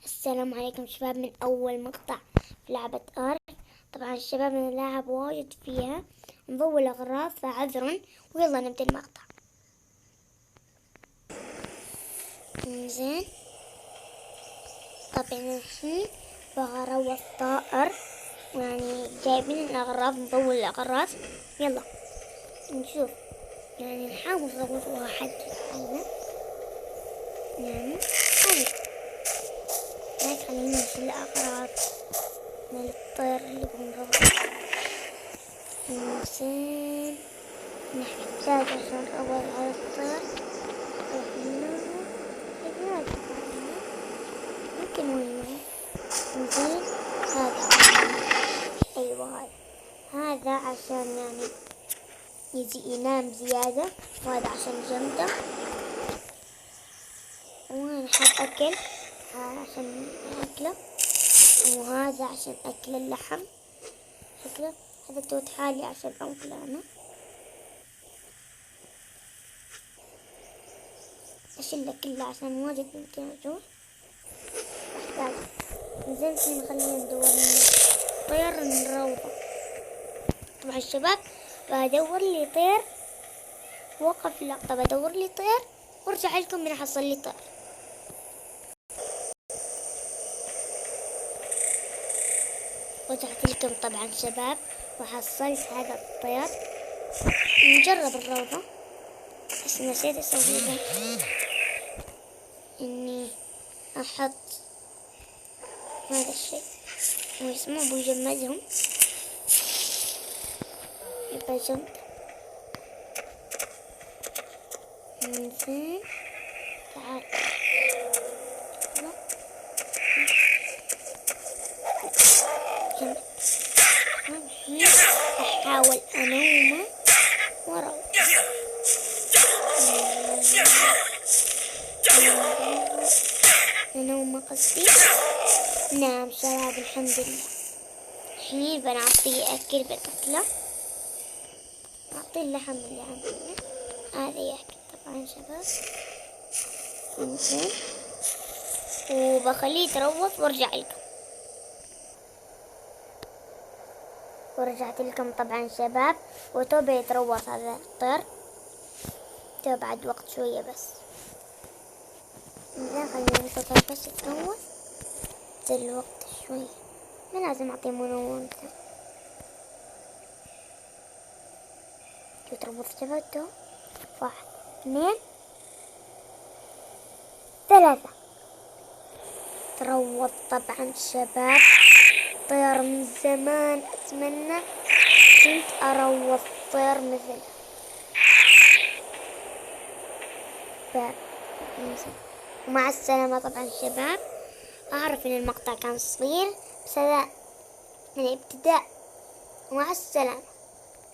السلام عليكم شباب، من أول مقطع في لعبة أرك. طبعا الشباب نلعب واجد فيها، نضوي الأغراض فعذرا، ويلا نبدأ المقطع. زين، طبعا الحين بغروض الطائر، يعني جايبين الأغراض، نضوي الأغراض. يلا نشوف، يعني نحاول نروض واحد حالنا، يعني خلينا نشيل الأغراض من الطير اللي بنروض. زين، نحتاج عشان نروض على الطير ممكن وياه. زين، هذا أيوة هذا عشان يعني ينام زيادة، وهذا عشان جمده، ونحط أكل عشان أكله، وهذا عشان أكل اللحم شكله. هذا توت حالي عشان أكله أنا. أشيله كله عشان واجد ممكن أجوع. أحتاج. زين، خلينا ندور طير نروضه. طبعا الشباب بدور لي طير، وقف اللقطة بدور لي طير وارجع لكم من أحصل لي طير. رجعت لكم طبعا شباب، وحصلت هذا الطير. نجرب الروضة، بس نسيت أسوي إني أحط هذا الشيء واسمه بيجمدهم. يبقى جمد. زين، تعال جمد. الحين أحاول أنومه وأروح. أنومه قصدي. نعم شباب، الحمد لله. الحين بنعطيه أكل بالأكلة، نعطيه اللحم اللي عندنا، هذا يأكل طبعا شباب. زين، وبخليه يتروض وارجع لكم. ورجعت لكم طبعا شباب، وتوبه يتروض هذا الطير، تو بعد وقت شوية بس. زين، خلينا ننتظر بس يتروض الوقت شوية، ما لازم أعطيه منوم. شو تروض شباب؟ تو 1 2 3 تروض طبعا شباب. طير من زمان أتمنى كنت أروض طير مثله. ومع السلامة طبعا شباب. أعرف إن المقطع كان صغير، بس هذا من الابتداء. ومع السلامة.